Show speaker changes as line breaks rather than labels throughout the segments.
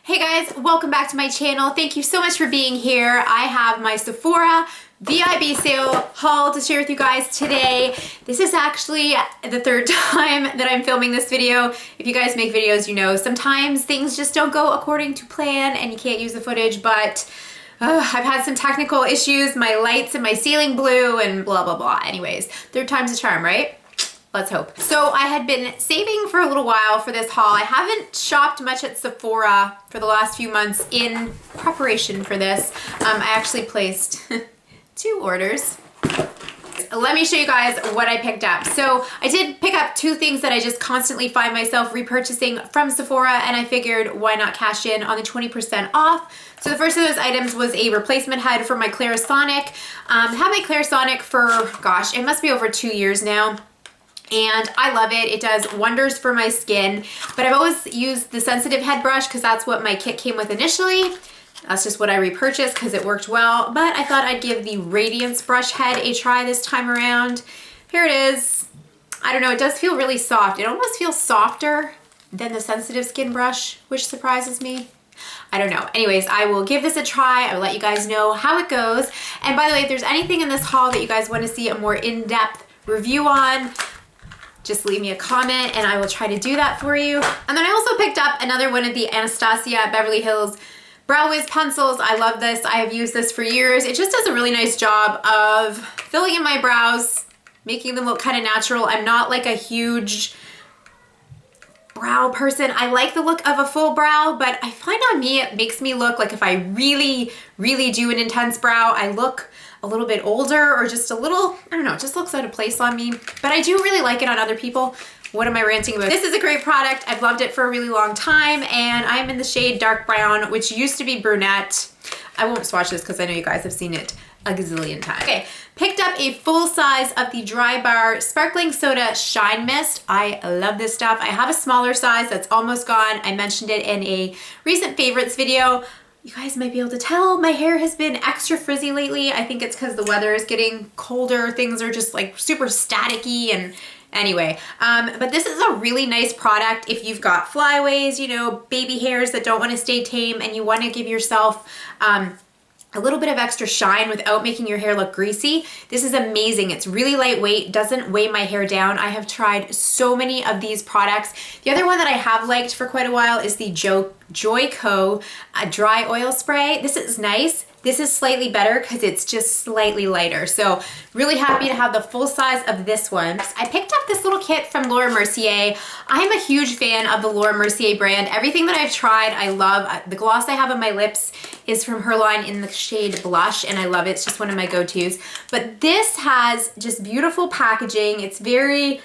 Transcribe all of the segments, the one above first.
Hey guys, welcome back to my channel. Thank you so much for being here. I have my Sephora VIB sale haul to share with you guys today. This is actually the third time that I'm filming this video. If you guys make videos, you know sometimes things just don't go according to plan and you can't use the footage, but I've had some technical issues. My lights and my ceiling blew and blah, blah, blah. Anyways, third time's a charm, right? Let's hope. So I had been saving for a little while for this haul. I haven't shopped much at Sephora for the last few months in preparation for this. I actually placed 2 orders. Let me show you guys what I picked up. So I did pick up 2 things that I just constantly find myself repurchasing from Sephora, and I figured why not cash in on the 20% off. So the first of those items was a replacement head for my Clarisonic. I've had my Clarisonic for, gosh, it must be over 2 years now. And I love it. It does wonders for my skin, but I've always used the sensitive head brush because that's what my kit came with initially. That's just what I repurchased because it worked well, but I thought I'd give the Radiance brush head a try this time around. Here it is. I don't know, it does feel really soft. It almost feels softer than the sensitive skin brush, which surprises me. I don't know. Anyways, I will give this a try. I will let you guys know how it goes. And by the way, if there's anything in this haul that you guys want to see a more in-depth review on, just leave me a comment and I will try to do that for you. And then I also picked up another one of the Anastasia Beverly Hills Brow Wiz pencils. I love this. I have used this for years. It just does a really nice job of filling in my brows, making them look kind of natural. I'm not like a huge brow person. I like the look of a full brow, but I find on me it makes me look like if I really, really do an intense brow, I look a little bit older or just a little, I don't know, it just looks out of place on me. But I do really like it on other people. What am I ranting about? This is a great product. I've loved it for a really long time, and I'm in the shade dark brown, which used to be brunette. I won't swatch this because I know you guys have seen it a gazillion times. Okay, picked up a full size of the Dry Bar Sparkling Soda Shine Mist. I love this stuff. I have a smaller size that's almost gone. I mentioned it in a recent favorites video. You guys might be able to tell my hair has been extra frizzy lately. I think it's because the weather is getting colder. Things are just like super staticky and anyway. But this is a really nice product if you've got flyaways, you know, baby hairs that don't want to stay tame and you want to give yourself a little bit of extra shine without making your hair look greasy. This is amazing. It's really lightweight, doesn't weigh my hair down. I have tried so many of these products. The other one that I have liked for quite a while is the Joico Dry Oil Spray. This is nice. This is slightly better because it's just slightly lighter. So really happy to have the full size of this one. I picked up this little kit from Laura Mercier. I'm a huge fan of the Laura Mercier brand. Everything that I've tried, I love. The gloss I have on my lips is from her line in the shade Blush, and I love it. It's just one of my go-tos. But this has just beautiful packaging. It's very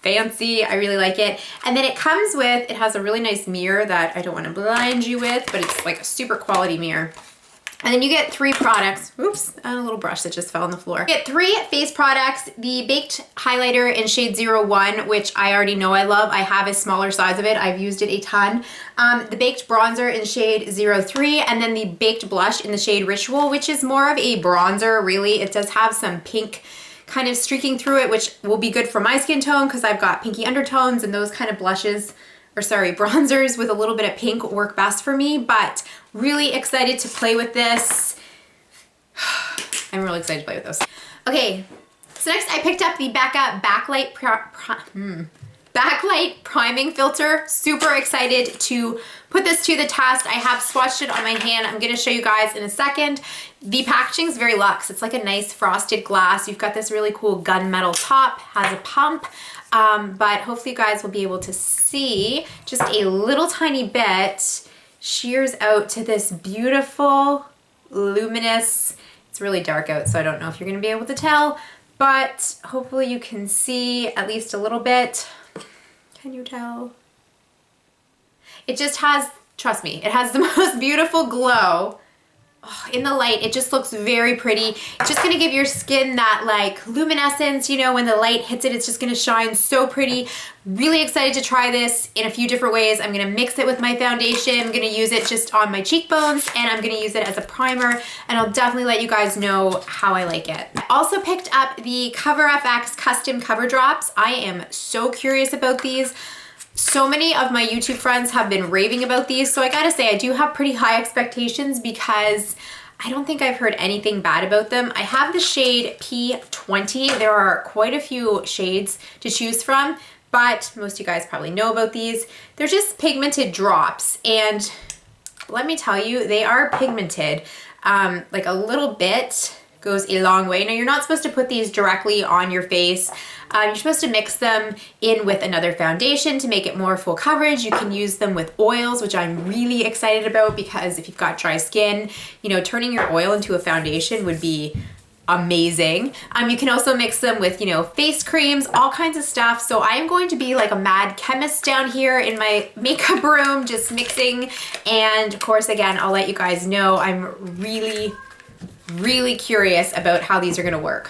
fancy. I really like it. And then it comes with, it has a really nice mirror that I don't want to blind you with, but it's like a super quality mirror. And then you get 3 products. Oops, and a little brush that just fell on the floor. You get 3 face products. The Baked Highlighter in shade 01, which I already know I love. I have a smaller size of it. I've used it a ton. The Baked Bronzer in shade 03, and then the Baked Blush in the shade Ritual, which is more of a bronzer, really. It does have some pink kind of streaking through it, which will be good for my skin tone because I've got pinky undertones, and those kind of blushes, or sorry, bronzers with a little bit of pink work best for me, but really excited to play with this. I'm really excited to play with this. Okay, so next I picked up the Becca Backlight Priming Filter. Super excited to put this to the test. I have swatched it on my hand. I'm gonna show you guys in a second. The packaging is very luxe. It's like a nice frosted glass. You've got this really cool gunmetal top, has a pump. But hopefully you guys will be able to see just a little tiny bit shears out to this beautiful, luminous, it's really dark out, so I don't know if you're gonna be able to tell, but hopefully you can see at least a little bit. Can you tell? It just has, trust me, it has the most beautiful glow. Oh, in the light, it just looks very pretty. It's just gonna give your skin that like luminescence, you know, when the light hits it, it's just gonna shine so pretty. Really excited to try this in a few different ways. I'm gonna mix it with my foundation. I'm gonna use it just on my cheekbones, and I'm gonna use it as a primer, and I'll definitely let you guys know how I like it. I also picked up the CoverFX Custom Cover Drops. I am so curious about these. So many of my YouTube friends have been raving about these, so I gotta say I do have pretty high expectations because I don't think I've heard anything bad about them. I have the shade P20. There are quite a few shades to choose from, but most of you guys probably know about these. They're just pigmented drops, and let me tell you, they are pigmented. Like a little bit goes a long way. Now, you're not supposed to put these directly on your face. You're supposed to mix them in with another foundation to make it more full coverage. You can use them with oils, which I'm really excited about because if you've got dry skin, you know, turning your oil into a foundation would be amazing. You can also mix them with, you know, face creams, all kinds of stuff. So I am going to be like a mad chemist down here in my makeup room, just mixing. And of course, again, I'll let you guys know I'm really curious about how these are gonna work.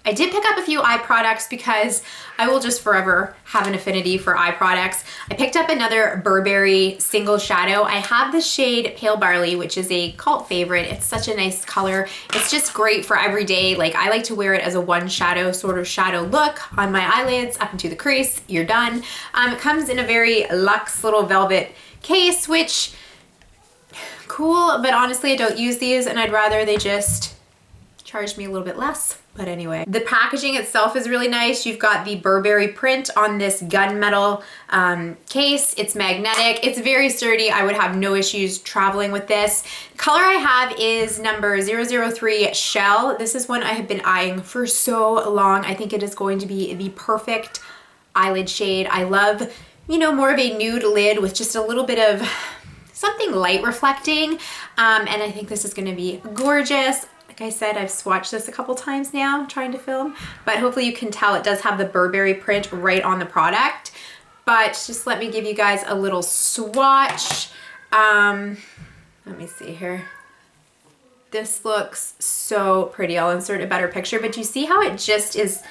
I did pick up a few eye products because I will just forever have an affinity for eye products. I picked up another Burberry single shadow. I have the shade Pale Barley, which is a cult favorite. It's such a nice color. It's just great for every day. Like, I like to wear it as a one shadow sort of shadow look on my eyelids up into the crease. You're done. It comes in a very luxe little velvet case, which cool, but honestly I don't use these and I'd rather they just charge me a little bit less. But anyway, the packaging itself is really nice. You've got the Burberry print on this gunmetal case. It's magnetic. It's very sturdy. I would have no issues traveling with this. The color I have is number 003 Shell. This is one I have been eyeing for so long. I think it is going to be the perfect eyelid shade. I love, you know, more of a nude lid with just a little bit of something light reflecting. And I think this is gonna be gorgeous. Like I said, I've swatched this a couple times now trying to film, but hopefully you can tell it does have the Burberry print right on the product. But just let me give you guys a little swatch. Let me see here. This looks so pretty. I'll insert a better picture, but you see how it just is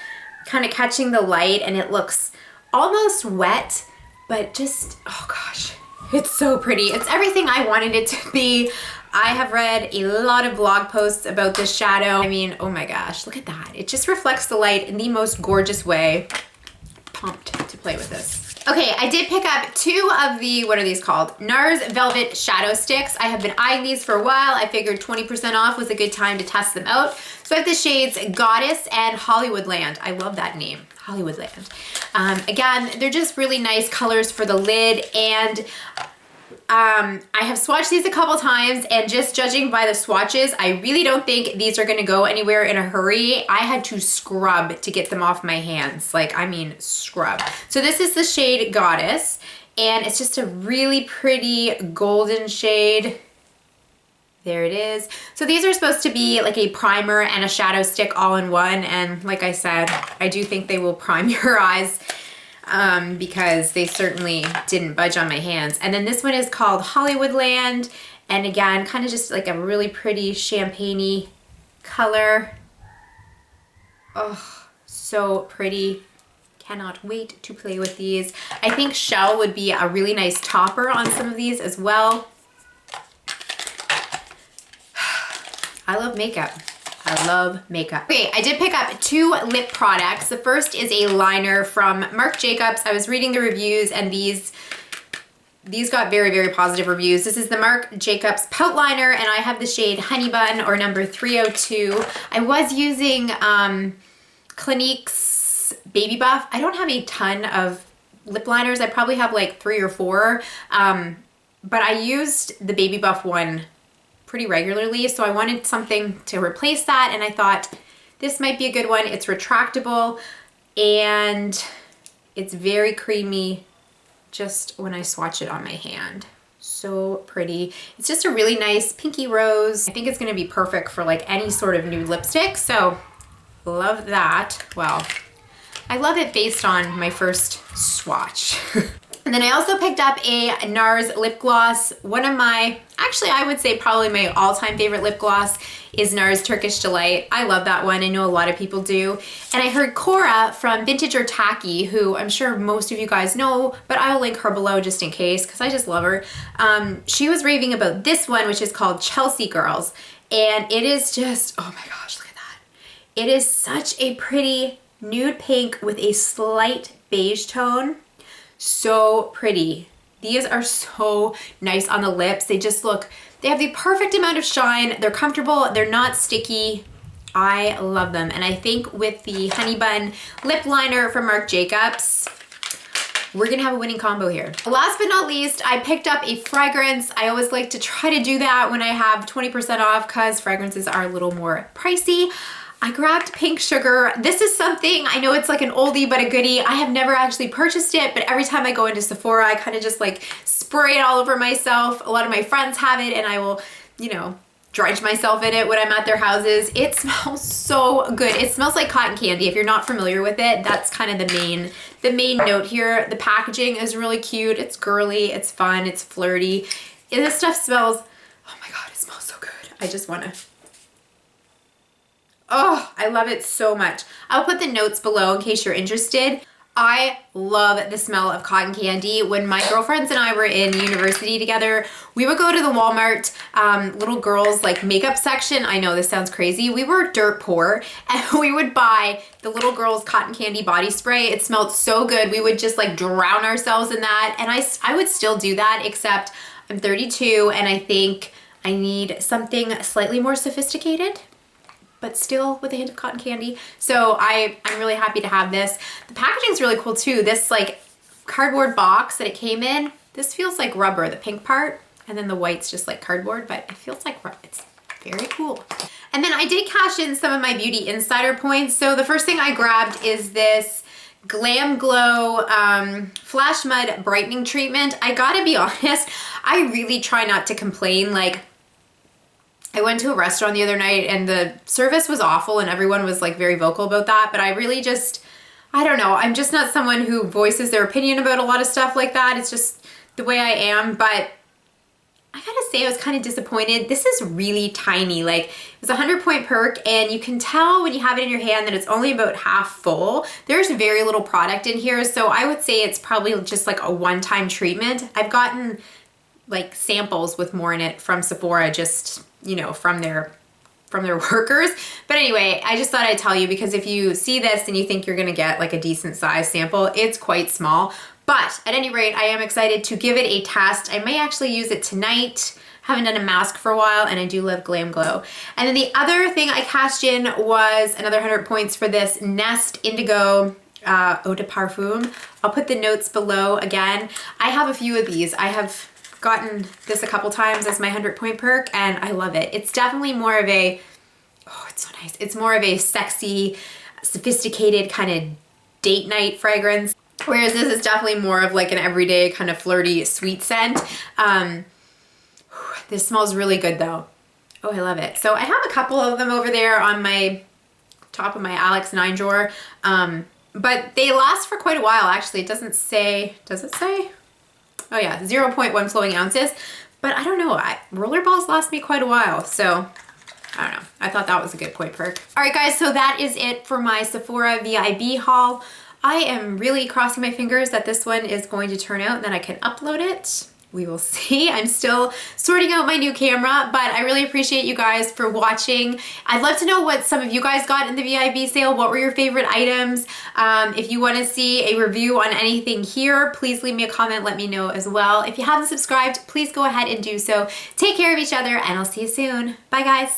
kind of catching the light and it looks almost wet, but just, oh gosh, it's so pretty. It's everything I wanted it to be. I have read a lot of blog posts about this shadow. I mean, oh my gosh, look at that. It just reflects the light in the most gorgeous way. Pumped to play with this. Okay, I did pick up two of the, what are these called? NARS Velvet Shadow Sticks. I have been eyeing these for a while. I figured 20% off was a good time to test them out. So I have the shades Goddess and Hollywoodland. I love that name, Hollywoodland. Again, they're just really nice colors for the lid, and I have swatched these a couple times, and just judging by the swatches, I really don't think these are gonna go anywhere in a hurry. I had to scrub to get them off my hands. Like, I mean, scrub. So this is the shade Goddess, and it's just a really pretty golden shade. There it is. So these are supposed to be like a primer and a shadow stick all in one, and like I said, I do think they will prime your eyes. Because they certainly didn't budge on my hands. And then this one is called Hollywoodland, and again, kind of just like a really pretty champagne-y color. Oh, so pretty. Cannot wait to play with these. I think Shell would be a really nice topper on some of these as well. I love makeup. I love makeup. Okay, I did pick up two lip products. The first is a liner from Marc Jacobs. I was reading the reviews, and these got very positive reviews. This is the Marc Jacobs Pout Liner, and I have the shade Honey Bun, or number 302. I was using Clinique's Baby Buff. I don't have a ton of lip liners. I probably have like 3 or 4, but I used the Baby Buff one pretty regularly, so I wanted something to replace that, and I thought this might be a good one. It's retractable and it's very creamy just when I swatch it on my hand. So pretty. It's just a really nice pinky rose. I think it's gonna be perfect for like any sort of nude lipstick, so love that. Well, I love it based on my first swatch. And then I also picked up a NARS lip gloss. One of my, actually I would say probably my all-time favorite lip gloss is NARS Turkish Delight. I love that one. I know a lot of people do. And I heard Cora from Vintage or Tacky, who I'm sure most of you guys know, but I'll link her below just in case because I just love her. She was raving about this one, which is called Chelsea Girls. And it is just, oh my gosh, look at that. It is such a pretty nude pink with a slight beige tone. So pretty. These are so nice on the lips. They just look, they have the perfect amount of shine. They're comfortable, they're not sticky. I love them. And I think with the Honey Bun lip liner from Marc Jacobs, we're gonna have a winning combo here. Last but not least, I picked up a fragrance. I always like to try to do that when I have 20% off because fragrances are a little more pricey. I grabbed Pink Sugar. This is something, I know it's like an oldie but a goodie. I have never actually purchased it, but every time I go into Sephora, I kind of just like spray it all over myself. A lot of my friends have it and I will, you know, drench myself in it when I'm at their houses. It smells so good. It smells like cotton candy. If you're not familiar with it, that's kind of the main note here. The packaging is really cute. It's girly, it's fun, it's flirty. And this stuff smells, oh my God, it smells so good. I just wanna, oh, I love it so much. I'll put the notes below in case you're interested. I love the smell of cotton candy. When my girlfriends and I were in university together, we would go to the Walmart little girls like makeup section. I know this sounds crazy. We were dirt poor and we would buy the little girls cotton candy body spray. It smelled so good. We would just like drown ourselves in that. And I would still do that, except I'm 32 and I think I need something slightly more sophisticated, but still with a hint of cotton candy. So I'm really happy to have this. The packaging is really cool too. This like cardboard box that it came in, this feels like rubber, the pink part, and then the white's just like cardboard, but it feels like rubber. It's very cool. And then I did cash in some of my beauty insider points. So the first thing I grabbed is this Glam Glow Flash Mud Brightening Treatment. I gotta be honest, I really try not to complain. Like, I went to a restaurant the other night and the service was awful and everyone was like very vocal about that, but I really just, I don't know, I'm just not someone who voices their opinion about a lot of stuff like that. It's just the way I am, but I gotta say I was kind of disappointed. This is really tiny, like it's a 100-point perk and you can tell when you have it in your hand that it's only about half full. There's very little product in here, so I would say it's probably just like a one-time treatment. I've gotten like samples with more in it from Sephora, just, you know, from their workers. But anyway, I just thought I'd tell you because if you see this and you think you're gonna get like a decent size sample, it's quite small. But at any rate, I am excited to give it a test. I may actually use it tonight. Haven't done a mask for a while and I do love Glam Glow. And then the other thing I cashed in was another 100 points for this Nest Indigo Eau de Parfum. I'll put the notes below again. I have a few of these. I have gotten this a couple times as my 100-point perk and I love it. It's definitely more of a, oh, it's so nice. It's more of a sexy, sophisticated kind of date night fragrance. Whereas this is definitely more of like an everyday kind of flirty sweet scent. This smells really good though. Oh, I love it. So I have a couple of them over there on my top of my Alex 9 drawer. But they last for quite a while actually. It doesn't say, does it say? Oh yeah, 0.1 flowing ounces. But I don't know, rollerballs last me quite a while, so I don't know. I thought that was a good point perk. All right guys, so that is it for my Sephora VIB haul. I am really crossing my fingers that this one is going to turn out and that I can upload it. We will see. I'm still sorting out my new camera, but I really appreciate you guys for watching. I'd love to know what some of you guys got in the VIB sale. What were your favorite items? If you want to see a review on anything here, please leave me a comment, let me know as well. If you haven't subscribed, please go ahead and do so. Take care of each other and I'll see you soon. Bye guys.